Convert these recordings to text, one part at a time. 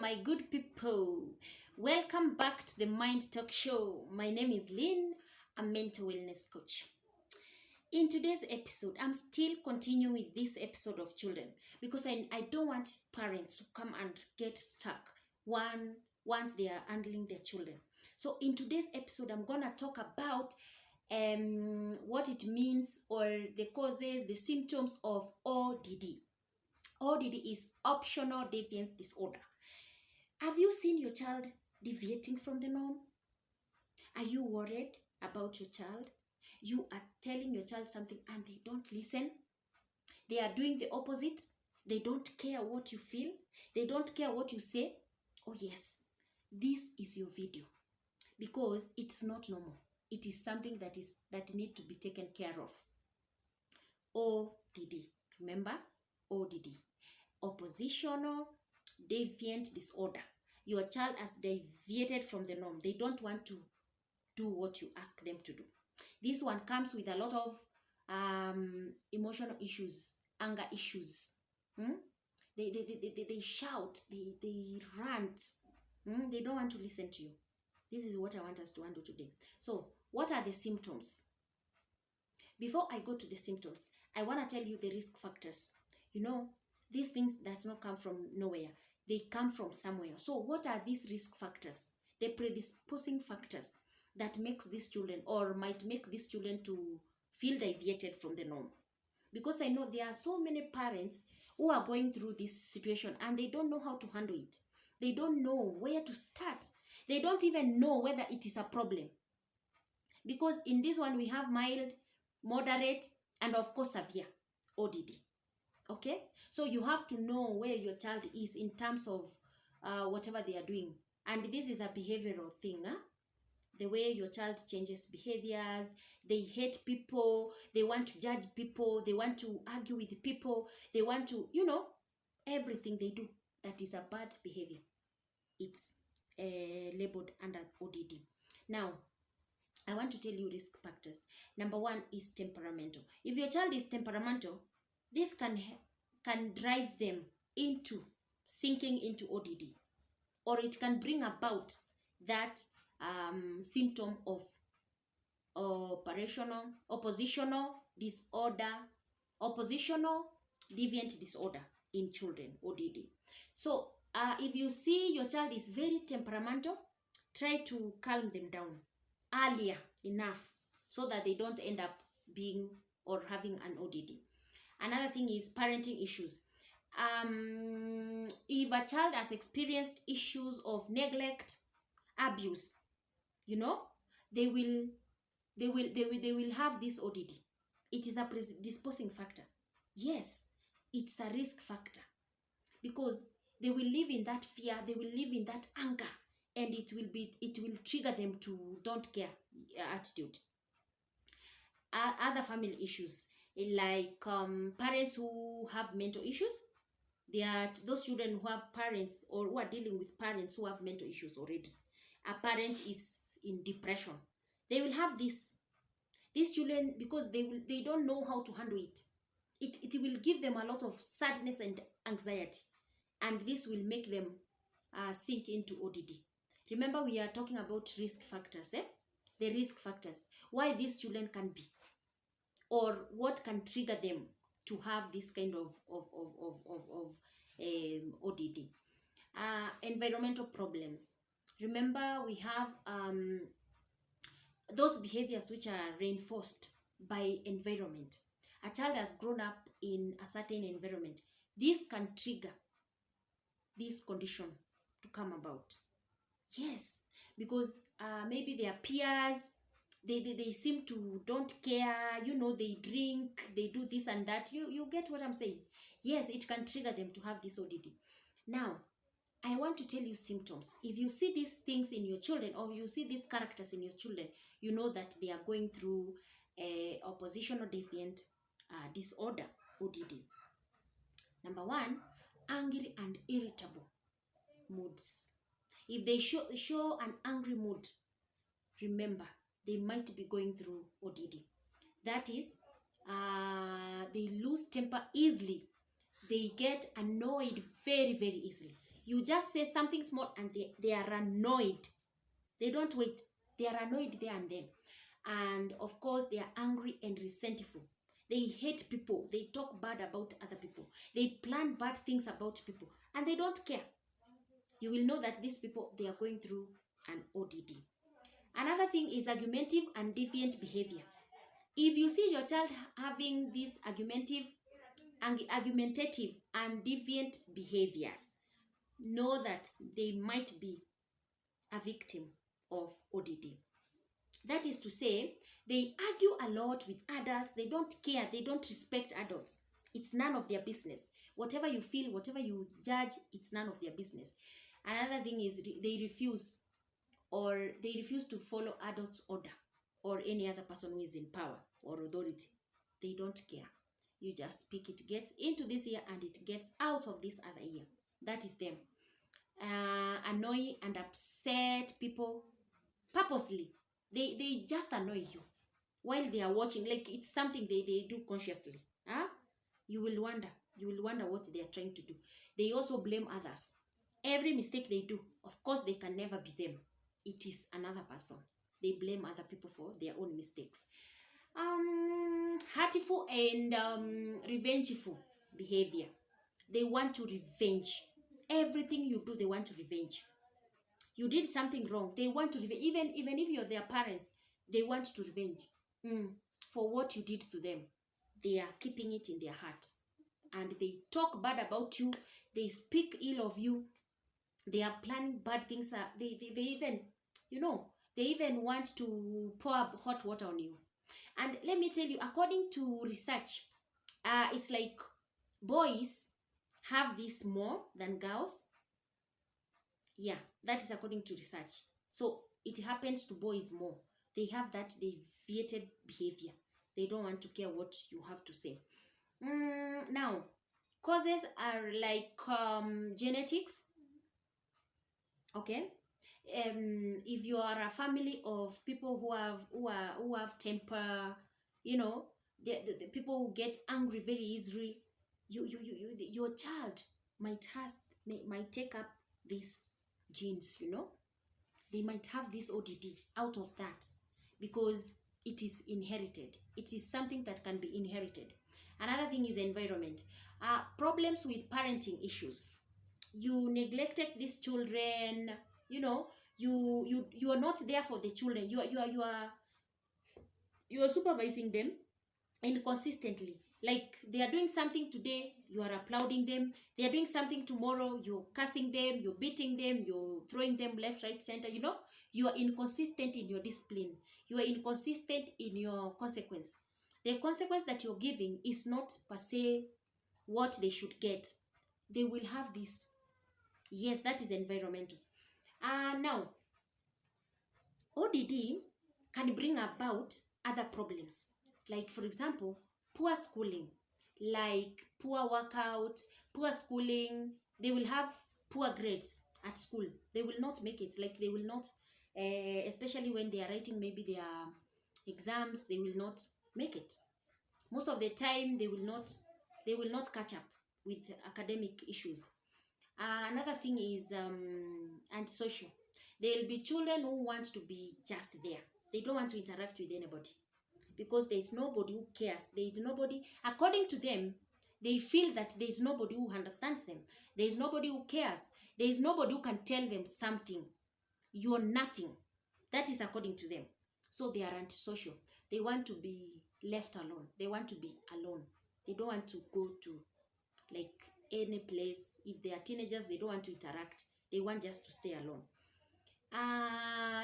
my good people. Welcome back to the Mind Talk Show. My name is Lynn, a mental wellness coach. In today's episode, I'm still continuing with this episode of children because I don't want parents to come and get stuck once they are handling their children. So in today's episode, I'm going to talk about what it means or the causes, the symptoms of ODD. ODD is Oppositional Defiant Disorder. Have you seen your child deviating from the norm? Are you worried about your child? You are telling your child something and they don't listen. They are doing the opposite. They don't care what you feel. They don't care what you say. Oh yes, this is your video because it's not normal. It is something that need to be taken care of. ODD. Remember? ODD. Oppositional Defiant Disorder. Your child has deviated from the norm. They don't want to do what you ask them to do. This one comes with a lot of emotional issues, anger issues. They shout, they rant. They don't want to listen to you. This is what I want us to handle today. So, what are the symptoms? Before I go to the symptoms, I want to tell you the risk factors. You know, these things does not come from nowhere. They come from somewhere. So what are these risk factors? The predisposing factors that makes these children or might make these children to feel deviated from the norm. Because I know there are so many parents who are going through this situation and they don't know how to handle it. They don't know where to start. They don't even know whether it is a problem. Because in this one we have mild, moderate, and of course severe ODD. Okay, so you have to know where your child is in terms of whatever they are doing. And this is a behavioral thing. The way your child changes behaviors, they hate people, they want to judge people, they want to argue with people, they want to, everything they do that is a bad behavior. It's labeled under ODD. Now, I want to tell you risk factors. Number one is temperamental. If your child is temperamental, this can drive them into sinking into ODD, or it can bring about that symptom of oppositional deviant disorder in children, ODD. So if you see your child is very temperamental, try to calm them down earlier enough so that they don't end up being or having an ODD. Another thing is parenting issues. If a child has experienced issues of neglect, abuse, they will have this ODD. It is a predisposing factor. Yes, it's a risk factor because they will live in that fear, they will live in that anger, and it will trigger them to don't care attitude. Other family issues like parents who have mental issues. They are those children who have parents or who are dealing with parents who have mental issues already. A parent is in depression. They will have these children because they don't know how to handle it. It will give them a lot of sadness and anxiety, and this will make them sink into ODD. Remember, we are talking about risk factors, the risk factors, why these children can be, or what can trigger them to have this kind of ODD. Environmental problems. Remember, we have those behaviors which are reinforced by environment. A child has grown up in a certain environment. This can trigger this condition to come about. Yes, because maybe their peers, they seem to don't care, they drink, they do this and that. You get what I'm saying? Yes, it can trigger them to have this ODD. Now, I want to tell you symptoms. If you see these things in your children or you see these characters in your children, you know that they are going through oppositional defiant disorder, ODD. Number one, angry and irritable moods. If they show an angry mood, remember, they might be going through ODD. That is, they lose temper easily. They get annoyed very, very easily. You just say something small and they are annoyed. They don't wait. They are annoyed there and then. And of course, they are angry and resentful. They hate people. They talk bad about other people. They plan bad things about people. And they don't care. You will know that these people, they are going through an ODD. Another thing is argumentative and deviant behavior. If you see your child having these argumentative and deviant behaviors, know that they might be a victim of ODD. That is to say, they argue a lot with adults. They don't care. They don't respect adults. It's none of their business. Whatever you feel, whatever you judge, it's none of their business. Another thing is they refuse to follow adults' order or any other person who is in power or authority. They don't care. You just speak, it gets into this ear and it gets out of this other ear. That is them. Annoy and upset people purposely. They just annoy you while they are watching, like it's something they do consciously. You will wonder what they are trying to do. They also blame others. Every mistake they do, of course, they can never be them. It is another person. They blame other people for their own mistakes. Hurtful and revengeful behavior. They want to revenge. Everything you do, they want to revenge. You did something wrong, they want to revenge. Even if you're their parents, they want to revenge for what you did to them. They are keeping it in their heart. And they talk bad about you. They speak ill of you. They are planning bad things. They even want to pour hot water on you. And let me tell you, according to research, it's like boys have this more than girls. Yeah, that is according to research. So it happens to boys more. They have that deviated behavior. They don't want to care what you have to say. Now, causes are like genetics. Okay. If you are a family of people who have temper, the people who get angry very easily, your child might take up these genes. They might have this ODD out of that because it is inherited. It is something that can be inherited. Another thing is environment. Problems with parenting issues. You neglected these children. You are not there for the children. You are supervising them inconsistently. Like they are doing something today, you are applauding them. They are doing something tomorrow, you're cussing them, you're beating them, you're throwing them left, right, center. You are inconsistent in your discipline. You are inconsistent in your consequence. The consequence that you're giving is not per se what they should get. They will have this. Yes, that is environmental. Now, ODD can bring about other problems. Like, for example, poor schooling, like poor workout, poor schooling. They will have poor grades at school. They will not make it. Like they will not, especially when they are writing maybe their exams, they will not make it. Most of the time, they will not catch up with academic issues. Another thing is antisocial. There will be children who want to be just there. They don't want to interact with anybody because there is nobody who cares. There is nobody, according to them, they feel that there is nobody who understands them. There is nobody who cares. There is nobody who can tell them something. You're nothing. That is according to them. So they are antisocial. They want to be left alone. They want to be alone. They don't want to go to like any place. If they are teenagers, they don't want to interact. They want just to stay alone.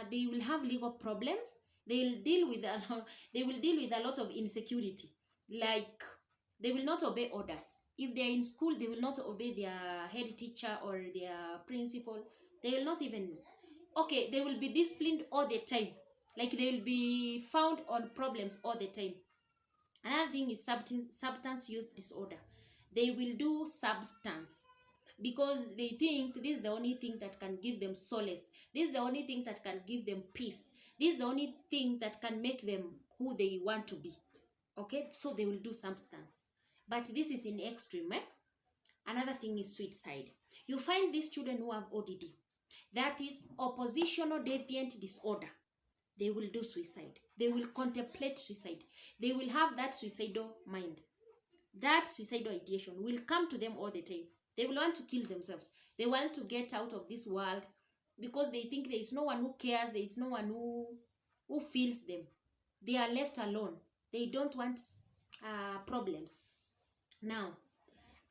They will have legal problems. They will deal with a lot of insecurity. Like they will not obey orders. If they are in school, they will not obey their head teacher or their principal. They will not even. Okay, they will be disciplined all the time. Like they will be found on problems all the time. Another thing is substance use disorder. They will do substance because they think this is the only thing that can give them solace. This is the only thing that can give them peace. This is the only thing that can make them who they want to be. Okay, so they will do substance. But this is in extreme. Another thing is suicide. You find these children who have ODD, that is oppositional deviant disorder. They will do suicide. They will contemplate suicide. They will have that suicidal mind. That suicidal ideation will come to them all the time. They will want to kill themselves. They want to get out of this world because they think there is no one who cares. There is no one who feels them. They are left alone. They don't want problems. Now,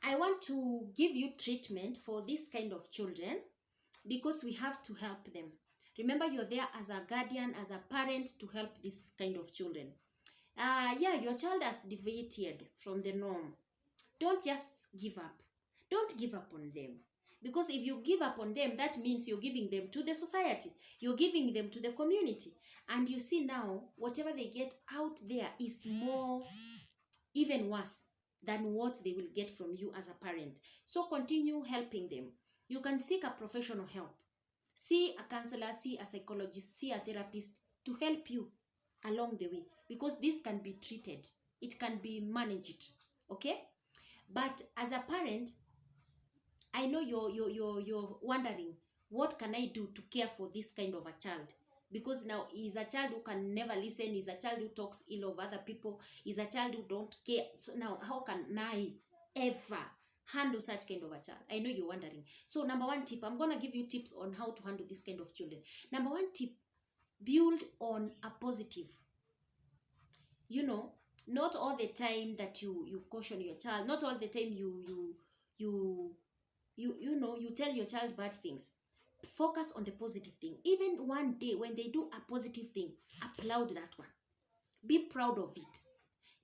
I want to give you treatment for this kind of children because we have to help them. Remember, you're there as a guardian, as a parent to help this kind of children. Yeah, your child has deviated from the norm. Don't just give up. Don't give up on them. Because if you give up on them, that means you're giving them to the society. You're giving them to the community. And you see now, whatever they get out there is more, even worse than what they will get from you as a parent. So continue helping them. You can seek a professional help. See a counselor, see a psychologist, see a therapist to help you along the way. Because this can be treated. It can be managed. Okay? But as a parent, I know you're wondering, what can I do to care for this kind of a child? Because now he's a child who can never listen, he's a child who talks ill of other people, he's a child who don't care. So now, how can I ever handle such kind of a child? I know you're wondering. So number one tip, I'm going to give you tips on how to handle this kind of children. Number one tip, build on a positive. You know, not all the time that you caution your child, not all the time you tell your child bad things. Focus on the positive thing. Even one day when they do a positive thing, applaud that one. Be proud of it.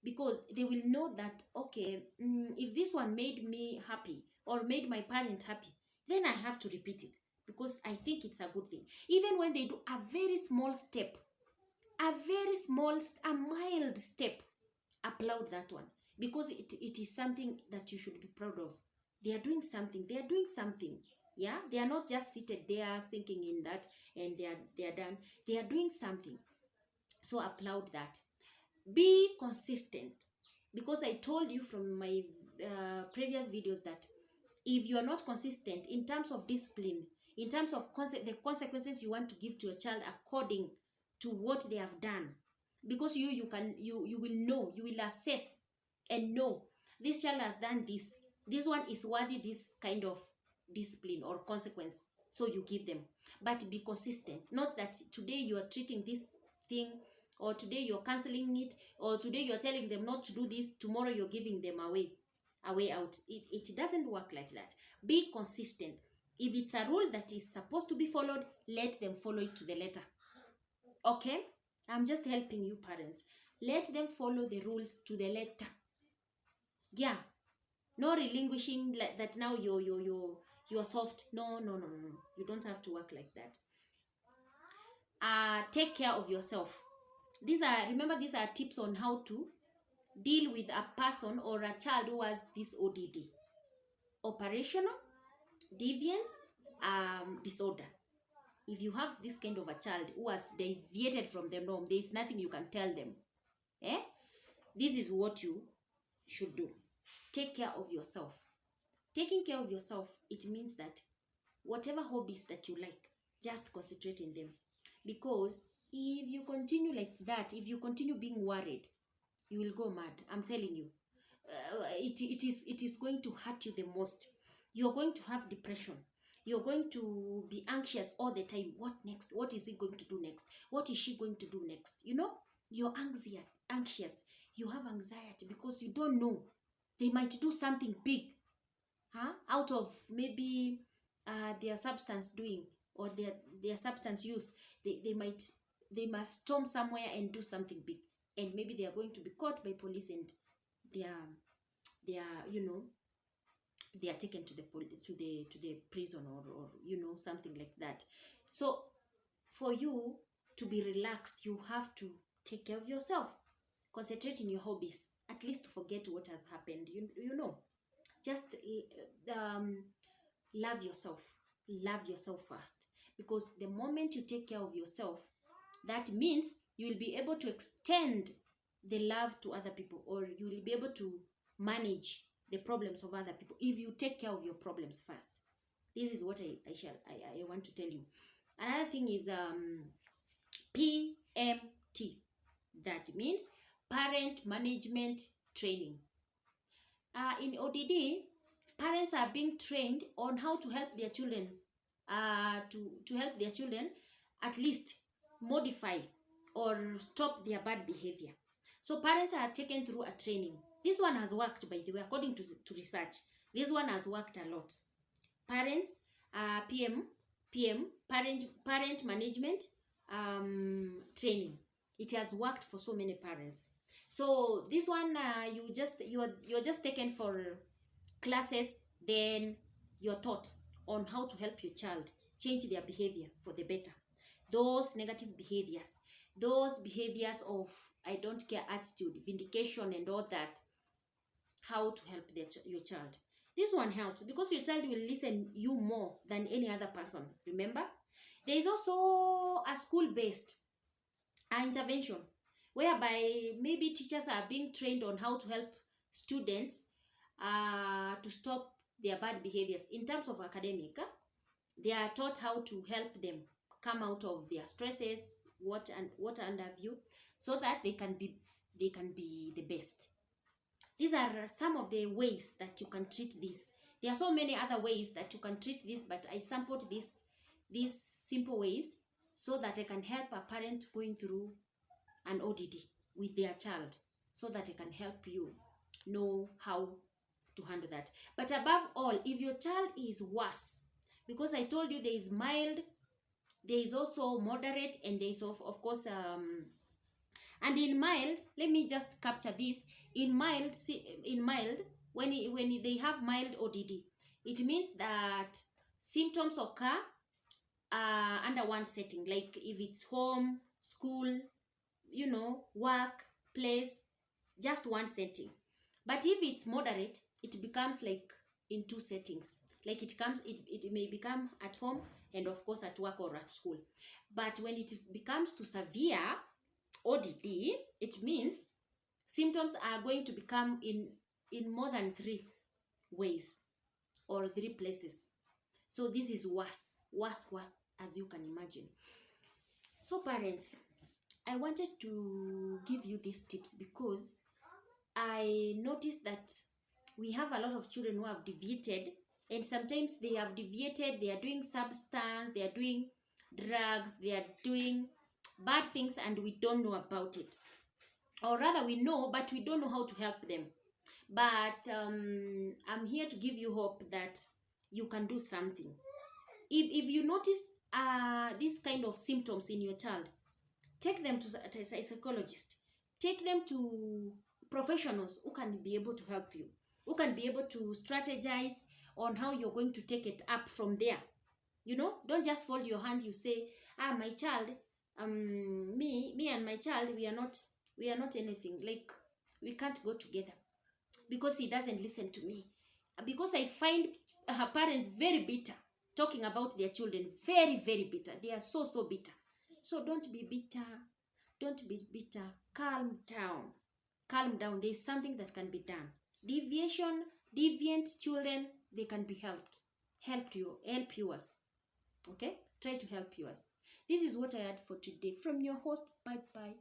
Because they will know that, okay, if this one made me happy or made my parent happy, then I have to repeat it because I think it's a good thing. Even when they do a very small step, a mild step, applaud that one because it is something that you should be proud of. They are doing something. Yeah, they are not just seated there thinking in that and they are done. They are doing something. So applaud that. Be consistent, because I told you from my previous videos that if you are not consistent in terms of discipline, in terms of the consequences you want to give to your child according to what they have done, because you will know, you will assess and know this child has done this one is worthy this kind of discipline or consequence, so you give them. But be consistent. Not that today you are treating this thing, or today you're canceling it, or today you're telling them not to do this, tomorrow you're giving them a way out. It doesn't work like that. Be consistent. If it's a rule that is supposed to be followed, let them follow it to the letter. Okay? I'm just helping you parents. Let them follow the rules to the letter. Yeah. No relinquishing like that. Now you're soft. No. You don't have to work like that. Take care of yourself. These are tips on how to deal with a person or a child who has this ODD, operational deviance disorder. If you have this kind of a child who has deviated from the norm, there is nothing you can tell them. This is what you should do. Take care of yourself. Taking care of yourself, it means that whatever hobbies that you like, just concentrate in them. Because if you continue like that, if you continue being worried, you will go mad. I'm telling you. It is going to hurt you the most. You're going to have depression. You're going to be anxious all the time. What next? What is he going to do next? What is she going to do next? You know, you're anxious. You have anxiety because you don't know. They might do something big, out of maybe their substance doing or their substance use. They must storm somewhere and do something big, and maybe they are going to be caught by police and they are taken to the prison or something like that. So for you to be relaxed, you have to take care of yourself. Concentrate in your hobbies, at least to forget what has happened. Just love yourself. Love yourself first, because the moment you take care of yourself, that means you will be able to extend the love to other people, or you will be able to manage the problems of other people if you take care of your problems first. This is what I want to tell you. Another thing is PMT. That means parent management training. In ODD, parents are being trained on how to help their children, to help their children at least modify or stop their bad behavior. So parents are taken through a training. This one has worked, by the way, according to research. This one has worked a lot. Parents, parent management training. It has worked for so many parents. So this one, you're just taken for classes, then you're taught on how to help your child change their behavior for the better. Those negative behaviors, those behaviors of I don't care attitude, vindication and all that, how to help your child. This one helps because your child will listen you more than any other person. Remember, there is also a school-based intervention whereby maybe teachers are being trained on how to help students to stop their bad behaviors in terms of academic. They are taught how to help them come out of their stresses, what under view, so that they can be the best. These are some of the ways that you can treat this. There are so many other ways that you can treat this, but I sampled these simple ways so that I can help a parent going through an ODD with their child, so that I can help you know how to handle that. But above all, if your child is worse, because I told you there is mild, there is also moderate, and there is of course and in mild, let me just capture this. In mild, when they have mild ODD, it means that symptoms occur under one setting, like if it's home, school, work, place, just one setting. But if it's moderate, it becomes like in two settings. Like it may become at home and of course at work or at school. But when it becomes to severe ODD, it means symptoms are going to become in more than 3 ways or 3 places. So this is worse, as you can imagine. So parents, I wanted to give you these tips because I noticed that we have a lot of children who have deviated, and sometimes they have deviated, they are doing substance, they are doing drugs, they are doing bad things, and we don't know about it. Or rather, we know, but we don't know how to help them. But I'm here to give you hope that you can do something. If you notice this kind of symptoms in your child, take them to a psychologist. Take them to professionals who can be able to help you, who can be able to strategize on how you're going to take it up from there. Don't just fold your hand. You say, my child, me and my child, we are not anything. Like, we can't go together because he doesn't listen to me. Because I find parents very bitter talking about their children. Very, very bitter. They are so bitter. So don't be bitter. Don't be bitter. Calm down. Calm down. There's something that can be done. Deviant children, they can be helped. Help yours. Okay? Try to help yours. This is what I had for today from your host. Bye-bye.